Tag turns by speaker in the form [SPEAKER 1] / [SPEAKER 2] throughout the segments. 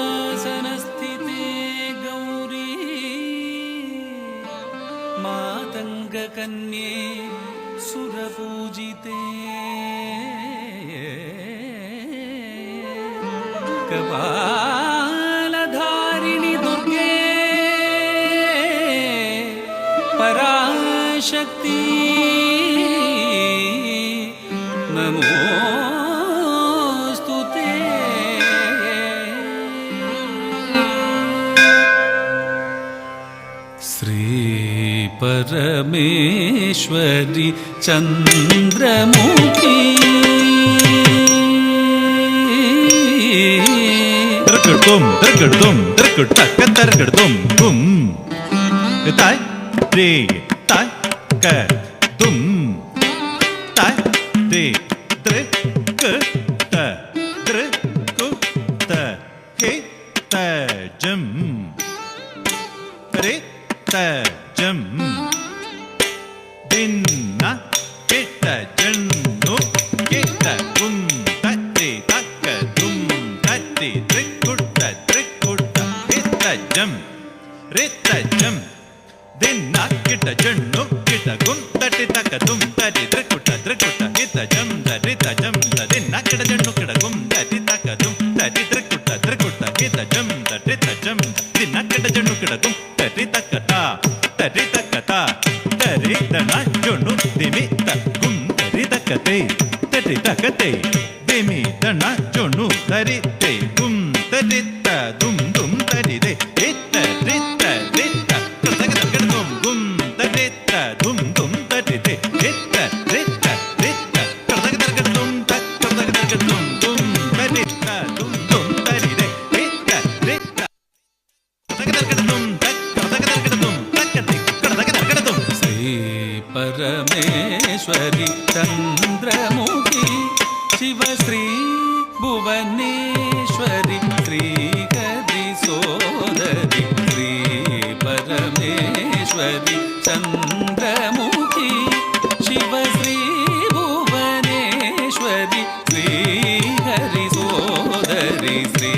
[SPEAKER 1] सिंहासनस्थिते गौरी मातङ्गकन्ये सुरपूजिते कपालधारिणि दुर्गे पराशक्ति नमोस्तु ते। श्री परमेश्वरी चंद्रमुखी
[SPEAKER 2] तरकड़तुम तरकड़तुम तरकड़तक तरकड़तुम तुम ताय रे ताय क तुम ताय रे त्रे क त द्र कु त हे त जम रे त जम दिन्ना के त जन्नो के त गुम तत्ते तक तुम तत्ते त्रिकुट हे त जम रे त जम दिन्ना किट जन्नो किट गुम तत्ते तक तुम तत्ते त्रिकुट हे त जम रे त जम दिन्ना किट जन्नो किट गुम तत्ते तक तुम तत्ते त्रिकुट हे त जम रे त जम दिन्ना किट जन्नो किट गुम तत्ते तक ता तत्ते तक ता तरे दना जोनो दिमि तक गुम तरे तकते तरे तकते दिमि दना जोनो तरे ते गुम तरे त दुम दुम तरे दे त रे त तक तक दुम गुम तरे त दुम दुम तरे दे त रे त तक तक दुम तक तक दुम गुम तरे त दुम दुम तरे दे त रे त तक तक दुम तक तक दुम तक तक दुम।
[SPEAKER 1] श्री परमेश्वरी चंद्रमुखी शिवश्री भुवनेश्वरी श्रीहरि सोदरी श्री परमेश्वरी चंद्रमुखी शिवश्री भुवनेश्वरी श्रीहरि सोदरी श्री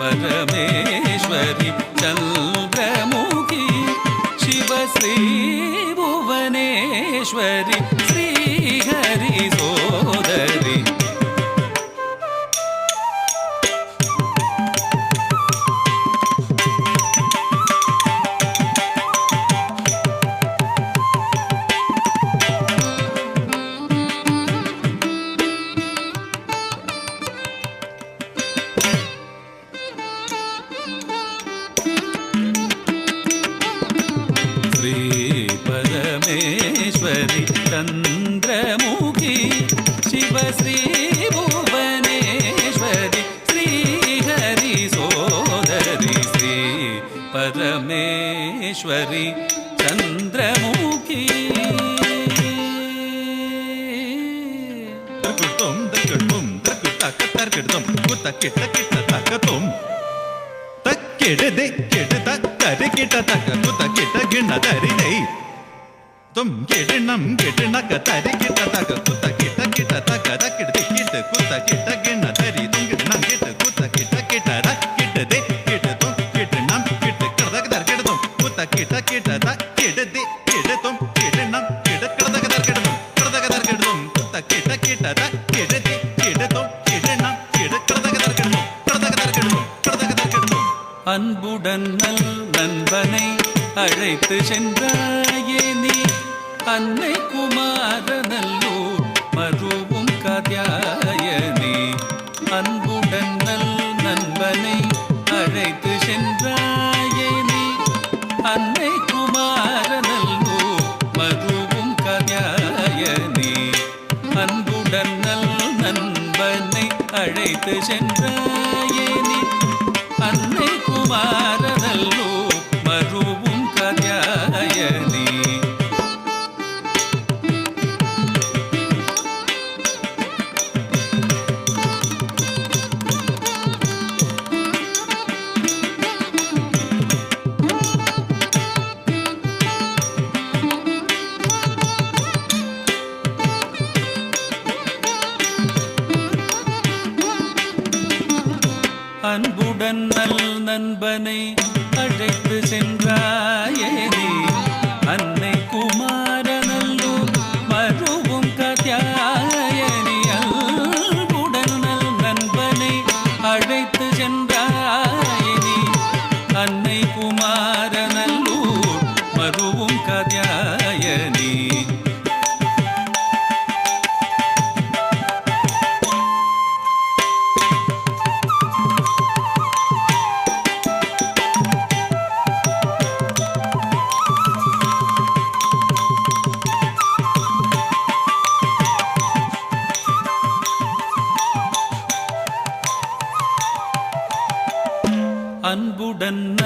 [SPEAKER 1] परमेश्वरी चंद्रमुखी शिवश्री भुवनेश्वरी श्रीहरि सोदरी। श्री परमेश्वरी चंद्रमुखी शिवश्री भुवनेश्वरी श्रीहरि सोदरी श्री परमेश्वरी चंद्रमुखी।
[SPEAKER 2] तरकड़तुम तरकड़तुम तरकड़तक तरकड़तुम कुतक किट किट तक तुम तक किट दे किट तक तरे किट तक कुतक किट गिण तरे दे तुम किट नम किट नक तरे किट तक कुतक किट किट तक तकिट दे किट कुतक किट गिण तरे तुम किट नम किट कुतक किट किट रक किट दे किट तुम किट नम किट करदक दर किट तुम कुतक किट किट तक किट दे किट तुम किट नम किट करदक दर किट तुम करदक दर किट तुम कुतक किट किट तक किट दे किट तुम किट नम किट करदक दर किट तुम करदक दर किट तुम करदक दर किट तुम।
[SPEAKER 1] அன்புடன் நல் நண்பனை அழைத்து சென்றாயே நீ அன்னை குமாரநல்லூர் மருவும் காத்யாயனி அன்புடன் நல் நண்பனை அழைத்து சென்றாயே நீ அன்னை குமாரநல்லூர் மருவும் காத்யாயனி அன்புடன் நல் நண்பனை அழைத்து சென்றாயே நீ அன்னை குமாரநல்லூர் மருவும் காத்யாயனி அன்புடன் நல் நண்பனை அழைத்து சென்றாயே நீ அன்னை குமாரநல்லூர் மருவும் காத்யாயனி அன்புடன் நல் நண்பனை அழைத்து சென்றாயே நீ அன்னை குமாரநல்லூர் மருவும் காத்யாயனி அன்புடன்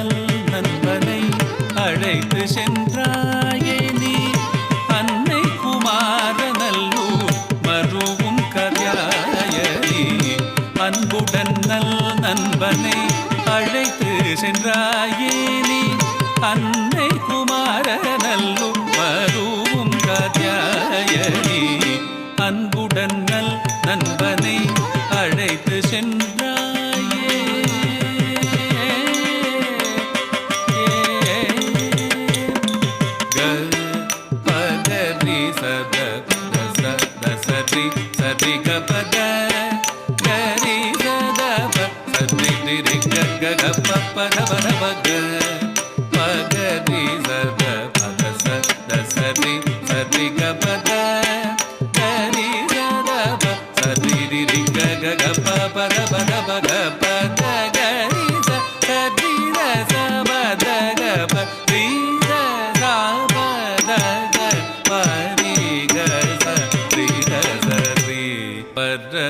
[SPEAKER 1] நல் நண்பனை அழைத்து சென்றாயே நீ அன்னை குமாரநல்லூர் மருவும் காத்யாயனி அன்புடன் நல் நண்பனை அழைத்து சென்றாயே நீ அன்னை குமாரநல்லூர் மருவும் காத்யாயனி அன்புடன் நல் நண்பனை அழைத்து சென்றாயே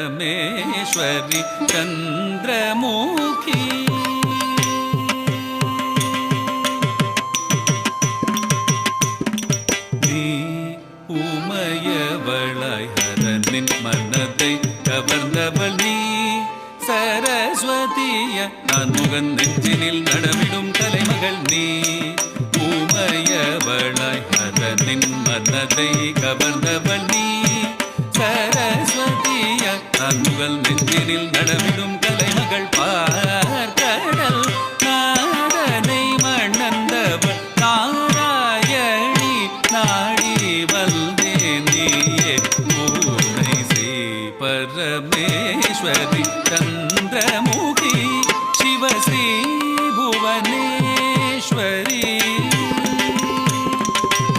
[SPEAKER 1] பரமேஸ்வரி சந்திரமுகி நீ உமையவளாய் ஹரனின் மனதை கவர்ந்தவள் நீ சரஸ்வதிய நான் முகன் நெஞ்சினில் நடமிடும் தலைமகள் நீ உமையவளாய் ஹரனின் மனதை கவர்ந்தவள் நீ சரஸ்வதிய நான் முகல் நெஞ்சினில் நடமிடும் கலைமகள் பார்க்கடல் நாடனை மணந்தவள் நாராயணி நாடி வந்தேன் நீயே பூனை செய் பரமேஸ்வரி சந்திரமுகி சிவஸ்ரீ புவனேஸ்வரி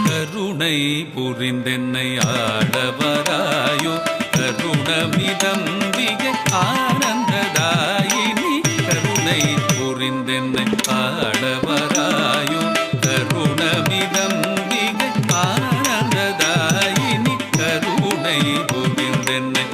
[SPEAKER 1] கருணை புரிந்தென்னை ஆளவராயோ கருணமிதம்பிகை ஆனந்ததாயினி கருணை புரிந்தென்னை ஆளவராயோ கருணமிதம்பிகை ஆனந்ததாயினி கருணை புரிந்தென்னை